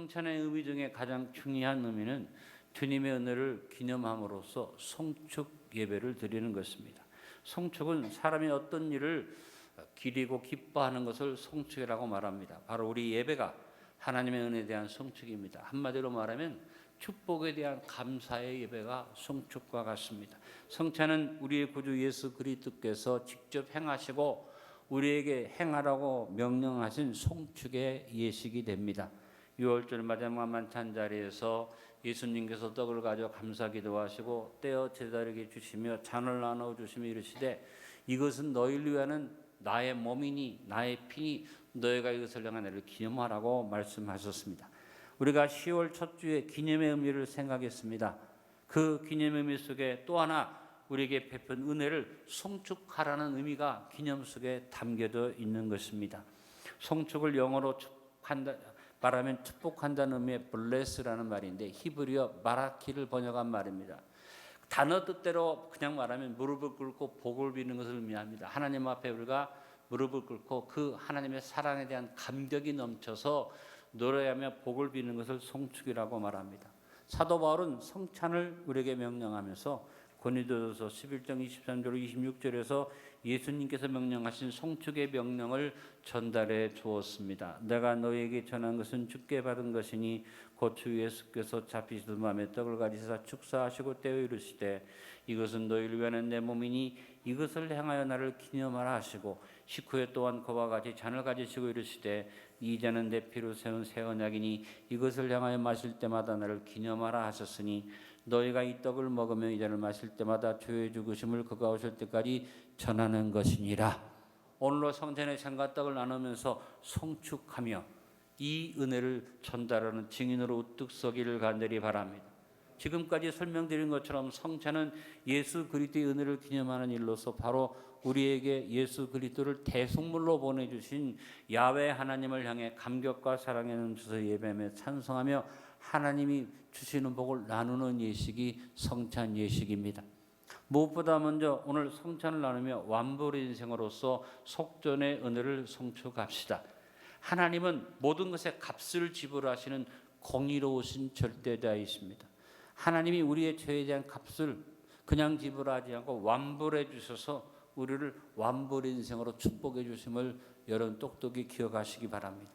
성찬의 의미 중에 가장 중요한 의미는 주님의 은혜를 기념함으로써 송축 예배를 드리는 것입니다. 송축은 사람이 어떤 일을 기리고 기뻐하는 것을 송축이라고 말합니다. 바로 우리 예배가 하나님의 은혜에 대한 송축입니다. 한마디로 말하면 축복에 대한 감사의 예배가 송축과 같습니다. 성찬은 우리의 구주 예수 그리스도께서 직접 행하시고 우리에게 행하라고 명령하신 송축의 예식이 됩니다. 6월절 마지막 만찬 자리에서 예수님께서 떡을 가져 감사 기도하시고 떼어 제자에게 주시며 잔을 나눠 주시며 이르시되 이것은 너희를 위하는 나의 몸이니 나의 피니 너희가 이것을 향한 나를 기념하라고 말씀하셨습니다. 우리가 10월 첫 주에 기념의 의미를 생각했습니다. 그 기념의 의미 속에 또 하나 우리에게 베푼 은혜를 송축하라는 의미가 기념 속에 담겨져 있는 것입니다. 송축을 영어로 말하면 축복한다는 의미의 bless라는 말인데 히브리어 마라키를 번역한 말입니다. 단어 뜻대로 그냥 말하면 무릎을 꿇고 복을 비는 것을 의미합니다. 하나님 앞에 우리가 무릎을 꿇고 그 하나님의 사랑에 대한 감격이 넘쳐서 노래하며 복을 비는 것을 송축이라고 말합니다. 사도 바울은 성찬을 우리에게 명령하면서 고린도전서 11장 23절 26절에서 예수님께서 명령하신 송축의 명령을 전달해 주었습니다. 내가 너희에게 전한 것은 주께 받은 것이니 곧 주 예수께서 잡히시던 밤에 떡을 가지사 축사하시고 떼어 이르시되 이것은 너희를 위하는 내 몸이니 이것을 행하여 나를 기념하라 하시고 식후에 또한 그와 같이 잔을 가지시고 이르시되 이 잔은 내 피로 세운 새 언약이니 이것을 향하여 마실 때마다 나를 기념하라 하셨으니 너희가 이 떡을 먹으며 이 잔을 마실 때마다 주의 죽으심을 그가 오실 때까지 전하는 것이니라. 오늘로 성찬의 잔과 떡을 나누면서 송축하며 이 은혜를 전달하는 증인으로 우뚝 서기를 간절히 바랍니다. 지금까지 설명드린 것처럼 성찬은 예수 그리스도의 은혜를 기념하는 일로서 바로 우리에게 예수 그리스도를 대속물로 보내주신 야훼 하나님을 향해 감격과 사랑에 넘쳐서 예배하며 찬송하며 하나님이 주시는 복을 나누는 예식이 성찬 예식입니다. 무엇보다 먼저 오늘 성찬을 나누며 완불의 인생으로서 속전의 은혜를 송축합시다. 하나님은 모든 것에 값을 지불하시는 공의로우신 절대자이십니다. 하나님이 우리의 죄에 대한 값을 그냥 지불하지 않고 완불해 주셔서 우리를 완불의 인생으로 축복해 주심을 여러분 똑똑히 기억하시기 바랍니다.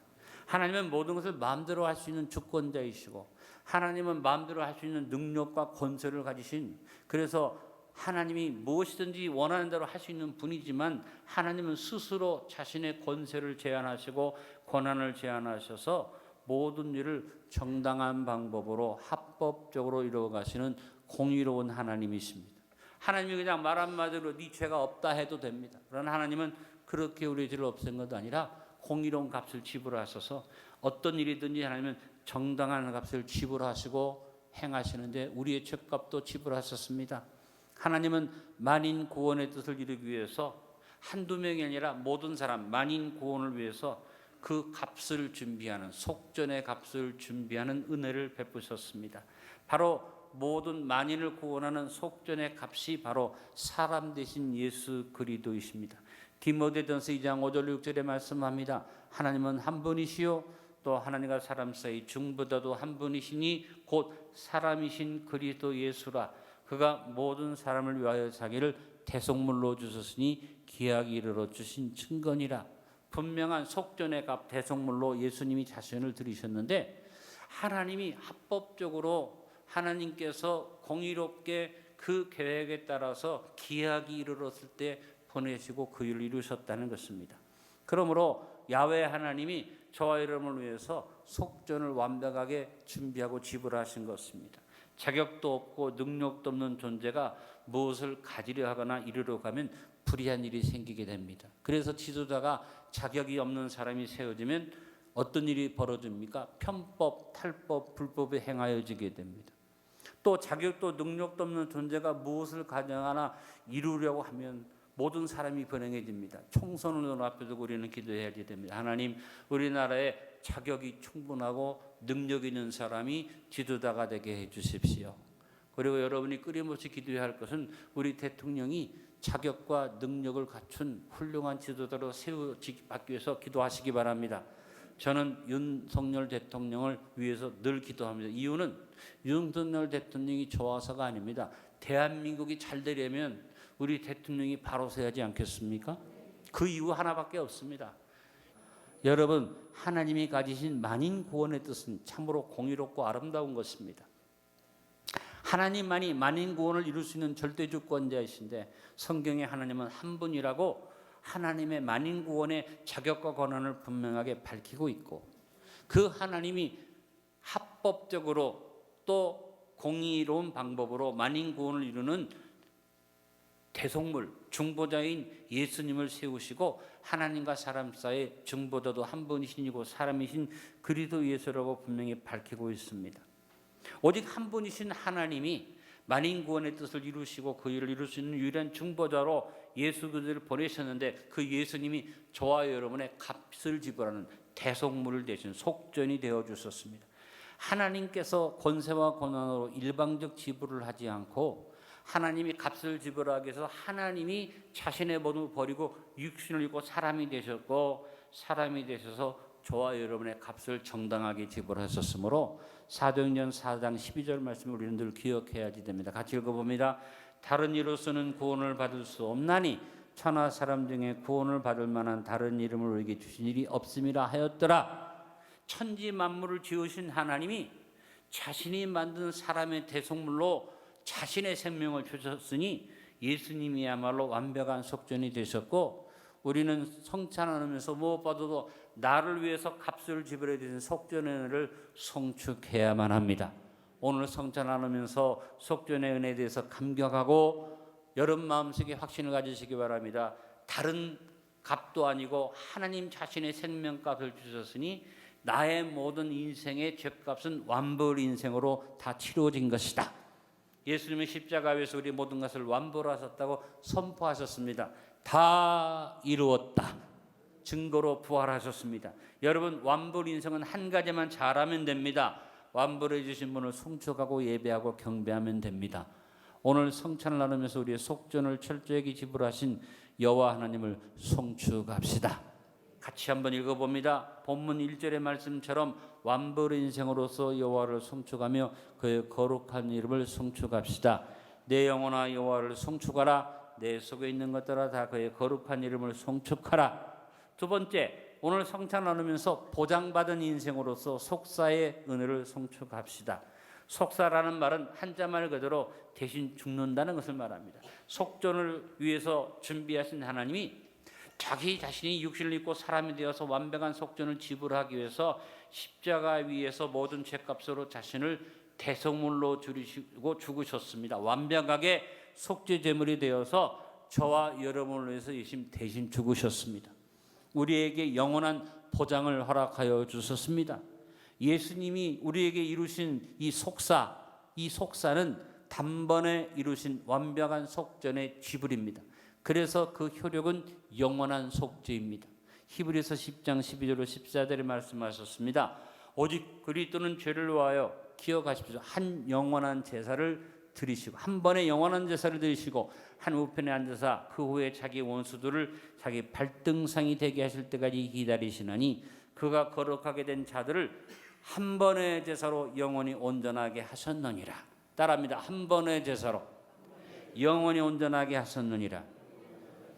하나님은 모든 것을 마음대로 할 수 있는 주권자이시고 하나님은 마음대로 할 수 있는 능력과 권세를 가지신, 그래서 하나님이 무엇이든지 원하는 대로 할 수 있는 분이지만 하나님은 스스로 자신의 권세를 제한하시고 권한을 제한하셔서 모든 일을 정당한 방법으로 합법적으로 이루어가시는 공의로운 하나님이십니다. 하나님이 그냥 말 한마디로 네 죄가 없다 해도 됩니다. 그러나 하나님은 그렇게 우리의 죄를 없앤 것도 아니라 공의로운 값을 지불하셔서 어떤 일이든지 하나님은 정당한 값을 지불하시고 행하시는데 우리의 죄값도 지불하셨습니다. 하나님은 만인 구원의 뜻을 이루기 위해서 한두 명이 아니라 모든 사람 만인 구원을 위해서 그 값을 준비하는, 속전의 값을 준비하는 은혜를 베푸셨습니다. 바로 모든 만인을 구원하는 속전의 값이 바로 사람 되신 예수 그리스도이십니다. 디모데전서 2장 5절 6절에 말씀합니다. 하나님은 한 분이시요 또 하나님과 사람 사이 중보다도 한 분이시니 곧 사람이신 그리스도 예수라. 그가 모든 사람을 위하여 자기를 대속물로 주셨으니 기약이 이르러 주신 증거니라. 분명한 속전의 값 대속물로 예수님이 자신을 드리셨는데 하나님이 합법적으로 하나님께서 공의롭게 그 계획에 따라서 기약이 이르렀을 때 보내시고 그 일을 이루셨다는 것입니다. 그러므로 야훼 하나님이 저와 여러분을 위해서 속전을 완벽하게 준비하고 지불하신 것입니다. 자격도 없고 능력도 없는 존재가 무엇을 가지려 하거나 이루려 가면 불의한 일이 생기게 됩니다. 그래서 지도자가 자격이 없는 사람이 세워지면 어떤 일이 벌어집니까? 편법, 탈법, 불법에 행하여지게 됩니다. 또 자격도 능력도 없는 존재가 무엇을 가정하나 이루려고 하면 모든 사람이 불행해집니다. 총선을 눈앞에 두고 우리는 기도해야 됩니다. 하나님, 우리나라에 자격이 충분하고 능력 있는 사람이 지도자가 되게 해 주십시오. 그리고 여러분이 끊임없이 기도해야 할 것은 우리 대통령이 자격과 능력을 갖춘 훌륭한 지도자로 세워지기 위해서 기도하시기 바랍니다. 저는 윤석열 대통령을 위해서 늘 기도합니다. 이유는 윤석열 대통령이 좋아서가 아닙니다. 대한민국이 잘 되려면 우리 대통령이 바로 서야지 않겠습니까? 그 이유 하나밖에 없습니다. 여러분, 하나님이 가지신 만인 구원의 뜻은 참으로 공의롭고 아름다운 것입니다. 하나님만이 만인 구원을 이룰 수 있는 절대 주권자이신데 성경에 하나님은 한 분이라고 하나님의 만인 구원의 자격과 권한을 분명하게 밝히고 있고, 그 하나님이 합법적으로 또 공의로운 방법으로 만인 구원을 이루는 대속물, 중보자인 예수님을 세우시고 하나님과 사람 사이의 중보자도 한 분이시고 사람이신 그리스도 예수라고 분명히 밝히고 있습니다. 오직 한 분이신 하나님이 만인 구원의 뜻을 이루시고 그 일을 이룰 수 있는 유일한 중보자로 예수 그리스도를 보내셨는데, 그 예수님이 저와 여러분의 값을 지불하는 대속물을 대신 속전이 되어 주셨습니다. 하나님께서 권세와 권한으로 일방적 지불을 하지 않고 하나님이 값을 지불하기 위해서 하나님이 자신의 몸을 버리고 육신을 입고 사람이 되셨고, 사람이 되셔서 저와 여러분의 값을 정당하게 지불하셨으므로 사도행전 4장 12절 말씀을 우리는 늘 기억해야지 됩니다. 같이 읽어봅니다. 다른 이로서는 구원을 받을 수 없나니 천하 사람 중에 구원을 받을 만한 다른 이름을 우리에게 주신 일이 없음이라 하였더라. 천지 만물을 지으신 하나님이 자신이 만든 사람의 대속물로 자신의 생명을 주셨으니 예수님이야말로 완벽한 속전이 되셨고, 우리는 성찬 나누면서 무엇보다도 나를 위해서 값을 지불해 주신 속전의 은혜를 송축해야만 합니다. 오늘 성찬 나누면서 속전의 은혜에 대해서 감격하고 여러분 마음속에 확신을 가지시기 바랍니다. 다른 값도 아니고 하나님 자신의 생명값을 주셨으니 나의 모든 인생의 죄값은 완불 인생으로 다 치루어진 것이다. 예수님의 십자가 위에서 우리 모든 것을 완불 하셨다고 선포하셨습니다. 다 이루었다. 증거로 부활하셨습니다. 여러분, 완불 인생은 한 가지만 잘하면 됩니다. 완불해 주신 분을 송축하고 예배하고 경배하면 됩니다. 오늘 성찬을 나누면서 우리의 속전을 철저하게 지불하신 여호와 하나님을 송축합시다. 같이 한번 읽어봅니다. 본문 1절의 말씀처럼 완불 인생으로서 여호와를 송축하며 그의 거룩한 이름을 송축합시다. 내 영혼아 여호와를 송축하라. 내 속에 있는 것들아 다 그의 거룩한 이름을 송축하라. 두 번째, 오늘 성찬 나누면서 보장받은 인생으로서 속사의 은혜를 송축합시다. 속사라는 말은 한자말 그대로 대신 죽는다는 것을 말합니다. 속전을 위해서 준비하신 하나님이 자기 자신이 육신을 입고 사람이 되어서 완벽한 속전을 지불하기 위해서 십자가 위에서 모든 죄값으로 자신을 대속물로 줄이시고 죽으셨습니다. 완벽하게 속죄 제물이 되어서 저와 여러분을 위해서 대신 죽으셨습니다. 우리에게 영원한 보장을 허락하여 주셨습니다. 예수님이 우리에게 이루신 이 속사는 단번에 이루신 완벽한 속전의 지불입니다. 그래서 그 효력은 영원한 속죄입니다. 히브리서 10장 12절로 14절에 말씀하셨습니다. 오직 그리스도는 죄를 위하여 기억하십시오. 한 영원한 제사를 드리시고, 한 번의 영원한 제사를 드리시고 한 우편에 앉아서 그 후에 자기 원수들을 자기 발등상이 되게 하실 때까지 기다리시나니 그가 거룩하게 된 자들을 한 번의 제사로 영원히 온전하게 하셨느니라. 따라합니다. 한 번의 제사로 영원히 온전하게 하셨느니라.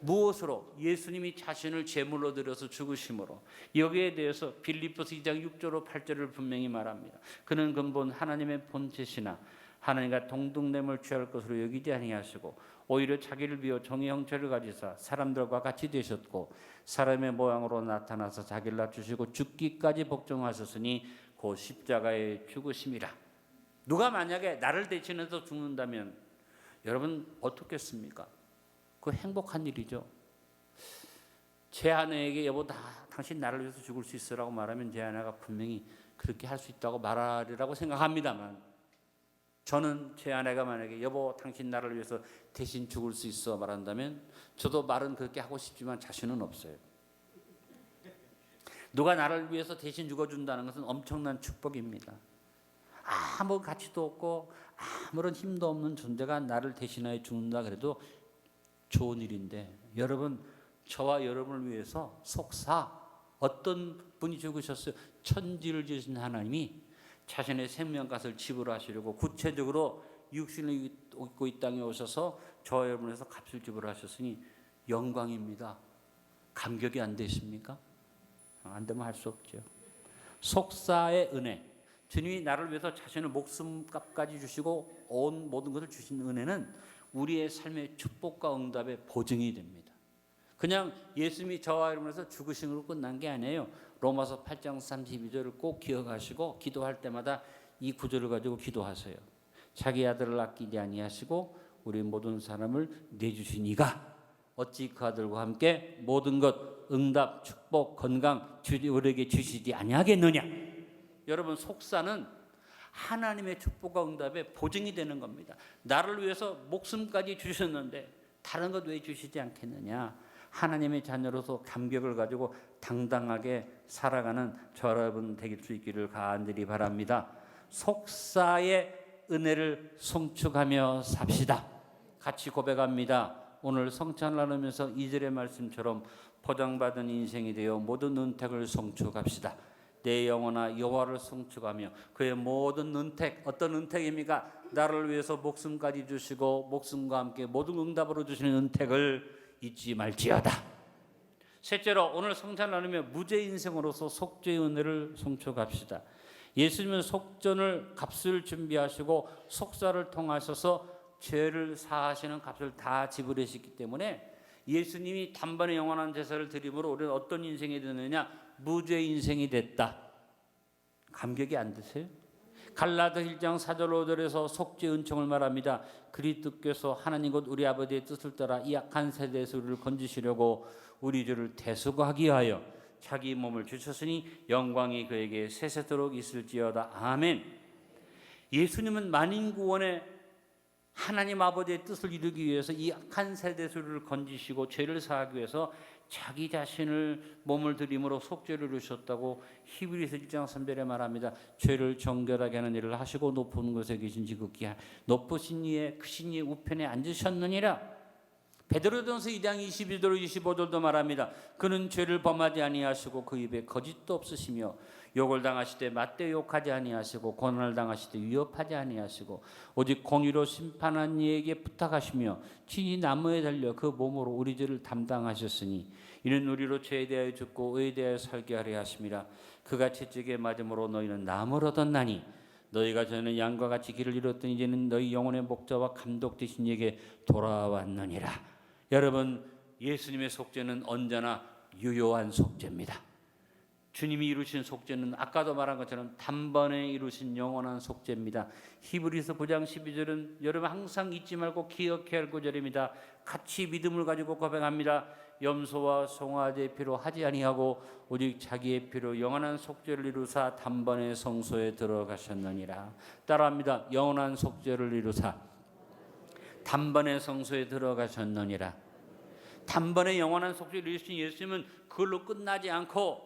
무엇으로? 예수님이 자신을 제물로 드려서 죽으심으로. 여기에 대해서 빌립보서 2장 6절로 8절을 분명히 말합니다. 그는 근본 하나님의 본체시나 하나님과 동등됨을 취할 것으로 여기지 아니하시고 오히려 자기를 비워 종의 형체를 가지사 사람들과 같이 되셨고 사람의 모양으로 나타나서 자기를 낮추시고 죽기까지 복종하셨으니 곧 십자가에 죽으심이라. 누가 만약에 나를 대신해서 죽는다면 여러분 어떻겠습니까? 그 행복한 일이죠. 제 아내에게 여보 당신 나를 위해서 죽을 수 있으라고 말하면 제 아내가 분명히 그렇게 할 수 있다고 말하리라고 생각합니다만, 저는 제 아내가 만약에 여보 당신 나를 위해서 대신 죽을 수 있어 말한다면 저도 말은 그렇게 하고 싶지만 자신은 없어요. 누가 나를 위해서 대신 죽어준다는 것은 엄청난 축복입니다. 아무 가치도 없고 아무런 힘도 없는 존재가 나를 대신하여 죽는다 그래도 좋은 일인데, 여러분 저와 여러분을 위해서 속사 어떤 분이 죽으셨어요? 천지를 지으신 하나님이 자신의 생명값을 지불하시려고 구체적으로 육신을 입고 이 땅에 오셔서 저와 여러분에서 값을 지불하셨으니 영광입니다. 감격이 안 되십니까? 안 되면 할 수 없죠. 속사의 은혜, 주님이 나를 위해서 자신의 목숨값까지 주시고 온 모든 것을 주신 은혜는 우리의 삶의 축복과 응답의 보증이 됩니다. 그냥 예수님이 저와 여러분에서 죽으심으로 끝난 게 아니에요. 로마서 8장 32절을 꼭 기억하시고 기도할 때마다 이 구절을 가지고 기도하세요. 자기 아들을 아끼지 아니하시고 우리 모든 사람을 내주신 이가 어찌 그 아들과 함께 모든 것 응답 축복 건강 우리에게 주시지 아니하겠느냐. 여러분 속사는 하나님의 축복과 응답의 보증이 되는 겁니다. 나를 위해서 목숨까지 주셨는데 다른 것 왜 주시지 않겠느냐. 하나님의 자녀로서 감격을 가지고 당당하게 살아가는 저 여러분 되길 수 있기를 간절히 바랍니다. 속사의 은혜를 송축하며 삽시다. 같이 고백합니다. 오늘 성찬을 나누면서 2절의 말씀처럼 보장받은 인생이 되어 모든 은택을 송축합시다. 내 영혼아 여호와를 송축하며 그의 모든 은택, 어떤 은택입니까? 나를 위해서 목숨까지 주시고 목숨과 함께 모든 응답으로 주시는 은택을 잊지 말지어다. 셋째로 오늘 성찬을 나누며 무죄 인생으로서 속죄의 은혜를 송축합시다. 예수님은 속전을 값을 준비하시고 속사를 통하셔서 죄를 사하시는 값을 다 지불하셨기 때문에 예수님이 단번에 영원한 제사를 드림으로 우리는 어떤 인생이 되느냐? 무죄 인생이 됐다. 감격이 안 드세요? 갈라디아 1장 4절 5절에서 속죄 은총을 말합니다. 그리스도께서 하나님 곧 우리 아버지의 뜻을 따라 이 악한 세대에서 우리를 건지시려고 우리 죄를 대속하기 위하여 자기 몸을 주셨으니 영광이 그에게 세세토록 있을지어다. 아멘. 예수님은 만인 구원의 하나님 아버지의 뜻을 이루기 위해서 이 악한 세대에서 우리를 건지시고 죄를 사하기 위해서 자기 자신을 몸을 들임으로 속죄를 이루셨다고 히브리서 1장 3절에 말합니다. 죄를 정결하게 하는 일을 하시고 높은 곳에 계신 지극히 높으신 이의 크신 이의 우편에 앉으셨느니라. 베드로전서 2장 22절 25절도 말합니다. 그는 죄를 범하지 아니하시고 그 입에 거짓도 없으시며 욕을 당하시되 맞대 욕하지 아니하시고 고난을 당하시되 위협하지 아니하시고 오직 공의로 심판한 이에게 부탁하시며 친히 나무에 달려 그 몸으로 우리 죄를 담당하셨으니 이는 우리로 죄에 대하여 죽고 의에 대하여 살게 하려 하심이라. 그가 채찍에 맞음으로 너희는 나음을 얻었나니 너희가 전에는 양과 같이 길을 잃었더니 이제는 너희 영혼의 목자와 감독 되신 이에게 돌아왔느니라. 여러분 예수님의 속죄는 언제나 유효한 속죄입니다. 주님이 이루신 속죄는 아까도 말한 것처럼 단번에 이루신 영원한 속죄입니다. 히브리서 9장 12절은 여러분 항상 잊지 말고 기억해야 할 구절입니다. 같이 믿음을 가지고 고백합니다. 염소와 송아지의 피로 하지 아니하고 오직 자기의 피로 영원한 속죄를 이루사 단번에 성소에 들어가셨느니라. 따라합니다. 영원한 속죄를 이루사 단번에 성소에 들어가셨느니라. 단번에 영원한 속죄를 이루신 예수님은 그걸로 끝나지 않고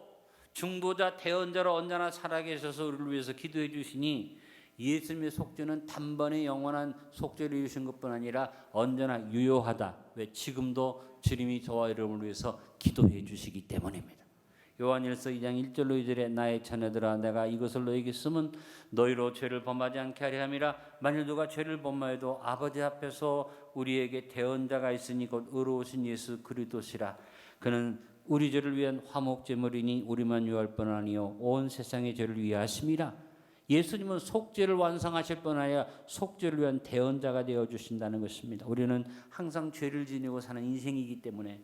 중보자 대언자로 언제나 살아계셔서 우리를 위해서 기도해 주시니 예수님의 속죄는 단번에 영원한 속죄를 이루신 것뿐 아니라 언제나 유효하다. 왜? 지금도 주님이 저와 여러분을 위해서 기도해 주시기 때문입니다. 요한일서 2장 1절로 2절에 나의 자녀들아 내가 이것을 너에게 쓰면 너희로 죄를 범하지 않게 하려 함이라. 만일 누가 죄를 범하여도 아버지 앞에서 우리에게 대언자가 있으니 곧 의로우신 예수 그리스도시라. 그는 우리 죄를 위한 화목제물이니 우리만 유할 뿐 아니요 온 세상의 죄를 위하심이라. 예수님은 속죄를 완성하실 뿐 아니라 속죄를 위한 대언자가 되어주신다는 것입니다. 우리는 항상 죄를 지니고 사는 인생이기 때문에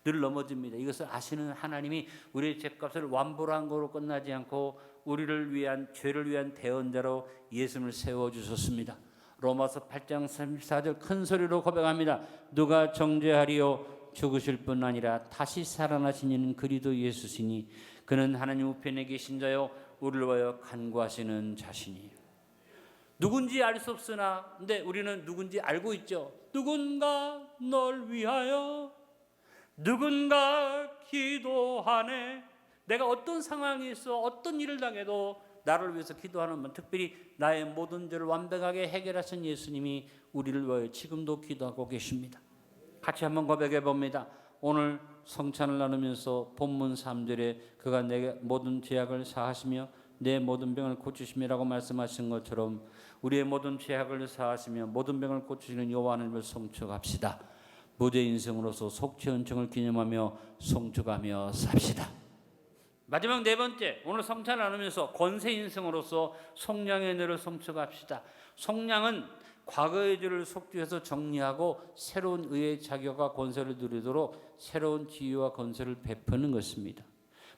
늘 넘어집니다. 이것을 아시는 하나님이 우리의 죄값을 완불 한 거로 끝나지 않고 우리를 위한 죄를 위한 대언자로 예수님을 세워주셨습니다. 로마서 8장 34절 큰 소리로 고백합니다. 누가 정죄하리요 죽으실 뿐 아니라 다시 살아나신 이는 그리스도 예수시니 그는 하나님 우편에 계신 자요 우리를 위하여 간구하시는 자시니. 누군지 알 수 없으나 근데 우리는 누군지 알고 있죠. 누군가 널 위하여 누군가 기도하네. 내가 어떤 상황에 있어 어떤 일을 당해도 나를 위해서 기도하는 분, 특별히 나의 모든 죄를 완벽하게 해결하신 예수님이 우리를 위하여 지금도 기도하고 계십니다. 같이 한번 고백해 봅니다. 오늘 성찬을 나누면서 본문 3절에 그가 내게 모든 죄악을 사하시며 내 모든 병을 고치심이라고 말씀하신 것처럼 우리의 모든 죄악을 사하시며 모든 병을 고치시는 여호와 하나님을 송축합시다. 무죄 인생으로서 속죄 은총을 기념하며 송축하며 삽시다. 마지막 네 번째, 오늘 성찬을 나누면서 권세 인생으로서 속량의 은혜를 송축합시다. 속량은 과거의 죄를 속죄해서 정리하고 새로운 의의 자격과 권세를 누리도록 새로운 지위와 권세를 베푸는 것입니다.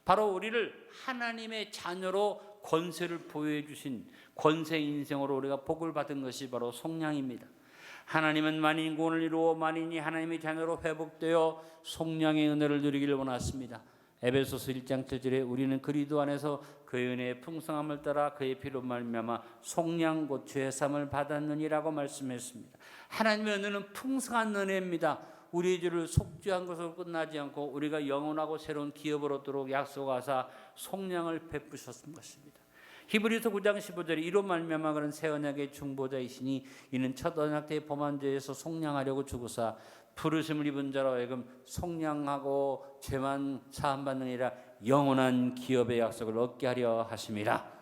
바로 우리를 하나님의 자녀로 권세를 보여해 주신 권세 인생으로 우리가 복을 받은 것이 바로 속량입니다. 하나님은 만인 구원을 이루어 만인이 하나님의 자녀로 회복되어 속량의 은혜를 누리기를 원하십니다. 에베소서 1장 7절에 우리는 그리스도 안에서 그의 은혜의 풍성함을 따라 그의 피로 말미암아 속량 고초의 삶을 받았느니라고 말씀했습니다. 하나님의 은혜는 풍성한 은혜입니다. 우리의 죄를 속죄한 것으로 끝나지 않고 우리가 영원하고 새로운 기업을 얻도록 약속하사 속량을 베푸셨던 것입니다. 히브리서 9장 15절에 이로 말미암아 그는 새 언약의 중보자이시니 이는 첫 언약 때의 범한 죄에서 속량하려고 주고사 부르심을 입은 자로 하여금 속량하고 죄만 사함받는 이라 영원한 기업의 약속을 얻게 하려 하심이라.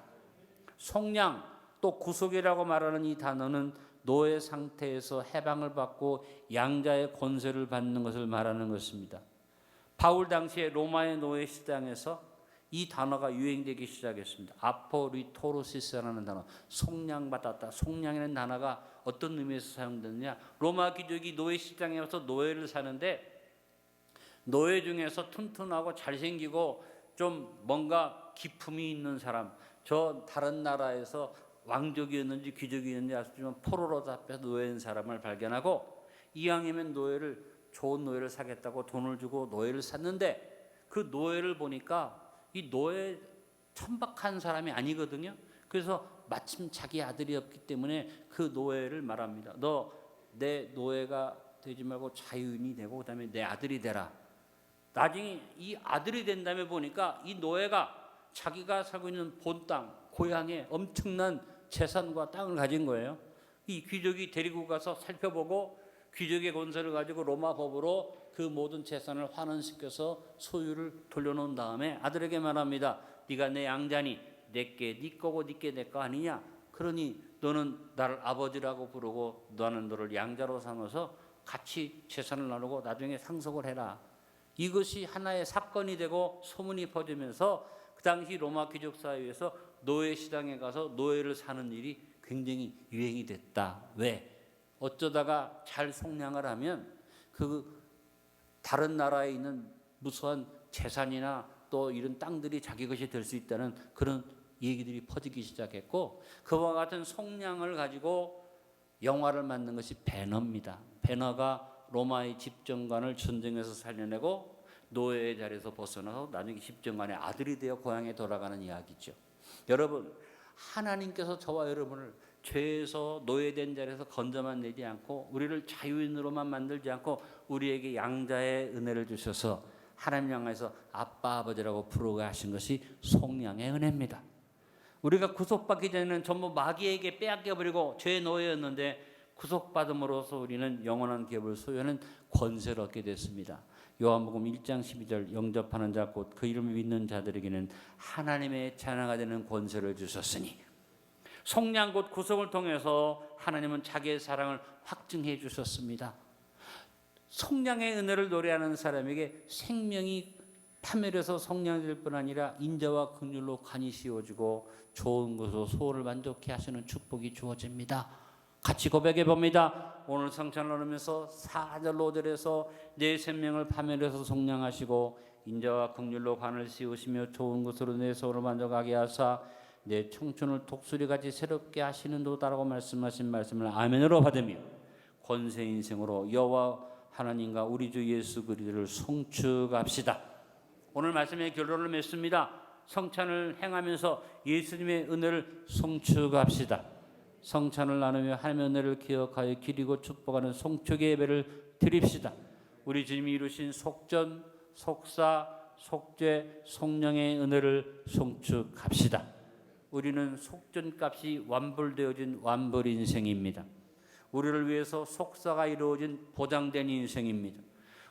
속량 또 구속이라고 말하는 이 단어는 노예 상태에서 해방을 받고 양자의 권세를 받는 것을 말하는 것입니다. 바울 당시에 로마의 노예 시장에서 이 단어가 유행되기 시작했습니다. 아포리토로시스라는 단어, 속량받았다. 속량이라는 단어가 어떤 의미에서 사용되느냐, 로마 귀족이 노예 시장에 와서 노예를 사는데 노예 중에서 튼튼하고 잘생기고 좀 뭔가 기품이 있는 사람, 저 다른 나라에서 왕족이었는지 귀족이었는지 알 수 없지만 포로로 잡혀서 노예인 사람을 발견하고 이왕이면 좋은 노예를 사겠다고 돈을 주고 노예를 샀는데 그 노예를 보니까 이 노예 천박한 사람이 아니거든요. 그래서 마침 자기 아들이 없기 때문에 그 노예를 말합니다. 너 내 노예가 되지 말고 자유인이 되고 그다음에 내 아들이 되라. 나중에 이 아들이 된 다음에 보니까 이 노예가 자기가 살고 있는 본 땅, 고향에 엄청난 재산과 땅을 가진 거예요. 이 귀족이 데리고 가서 살펴보고 귀족의 권세를 가지고 로마 법으로 그 모든 재산을 환원시켜서 소유를 돌려놓은 다음에 아들에게 말합니다. 네가 내 양자니 내게 네 거고 네게 내 거 아니냐. 그러니 너는 나를 아버지라고 부르고 나는 너를 양자로 삼아서 같이 재산을 나누고 나중에 상속을 해라. 이것이 하나의 사건이 되고 소문이 퍼지면서 그 당시 로마 귀족 사회에서 노예 시장에 가서 노예를 사는 일이 굉장히 유행이 됐다. 왜? 어쩌다가 잘 속량을 하면 그 다른 나라에 있는 무수한 재산이나 또 이런 땅들이 자기 것이 될 수 있다는 그런 얘기들이 퍼지기 시작했고, 그와 같은 속량을 가지고 영화를 만든 것이 배너입니다. 배너가 로마의 집정관을 전쟁에서 살려내고 노예의 자리에서 벗어나서 나중에 집정관의 아들이 되어 고향에 돌아가는 이야기죠. 여러분, 하나님께서 저와 여러분을 죄에서 노예된 자리에서 건져만 내지 않고 우리를 자유인으로만 만들지 않고 우리에게 양자의 은혜를 주셔서 하나님 향해서 아빠 아버지라고 부르게 하신 것이 속량의 은혜입니다. 우리가 구속받기 전에는 전부 마귀에게 빼앗겨버리고 죄의 노예였는데 구속받음으로써 우리는 영원한 기업을 소유하는 권세를 얻게 됐습니다. 요한복음 1장 12절 영접하는 자 곧 그 이름을 믿는 자들에게는 하나님의 자녀가 되는 권세를 주셨으니, 속량 곧 구속을 통해서 하나님은 자기의 사랑을 확증해 주셨습니다. 속량의 은혜를 노래하는 사람에게 생명이 파멸해서 속량될 뿐 아니라 인자와 긍휼로 간이 씌워지고 좋은 것으로 소원을 만족해 하시는 축복이 주어집니다. 같이 고백해 봅니다. 오늘 성찬을 나누면서 4절 5절에서 내 생명을 파멸해서 속량하시고 인자와 긍휼로 간을 씌우시며 좋은 것으로 내 소원을 만족하게 하사 내 청춘을 독수리같이 새롭게 하시는도다라고 말씀하신 말씀을 아멘으로 받으며 권세 인생으로 여호와 하나님과 우리 주 예수 그리스도를 송축합시다. 오늘 말씀의 결론을 맺습니다. 성찬을 행하면서 예수님의 은혜를 송축합시다. 성찬을 나누며 하나님의 은혜를 기억하여 기리고 축복하는 송축의 예배를 드립시다. 우리 주님이 이루신 속전, 속사, 속죄, 속량의 은혜를 송축합시다. 우리는 속전값이 완불되어진 완불 인생입니다. 우리를 위해서 속사가 이루어진 보장된 인생입니다.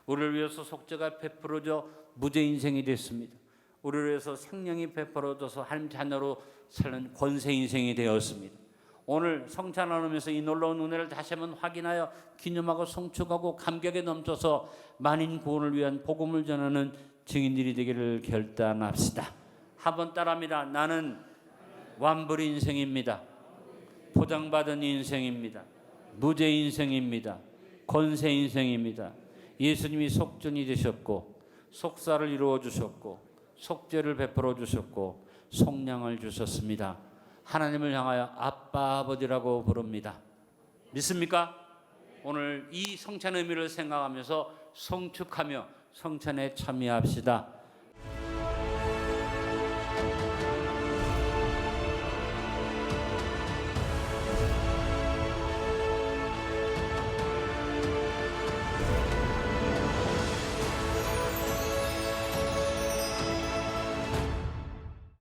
우리를 위해서 속죄가 베풀어져 무죄 인생이 됐습니다. 우리를 위해서 생명이 베풀어져서 하나님 자녀로 사는 권세 인생이 되었습니다. 오늘 성찬 나누면서 이 놀라운 은혜를 다시 한번 확인하여 기념하고 송축하고 감격에 넘쳐서 만인 구원을 위한 복음을 전하는 증인들이 되기를 결단합시다. 한번 따라합니다. 나는 완불 인생입니다. 보장받은 인생입니다. 무죄 인생입니다. 권세 인생입니다. 예수님이 속전이 되셨고 속사를 이루어 주셨고 속죄를 베풀어 주셨고 속량을 주셨습니다. 하나님을 향하여 아빠 아버지라고 부릅니다. 믿습니까? 오늘 이 성찬 의미를 생각하면서 송축하며 성찬에 참여합시다.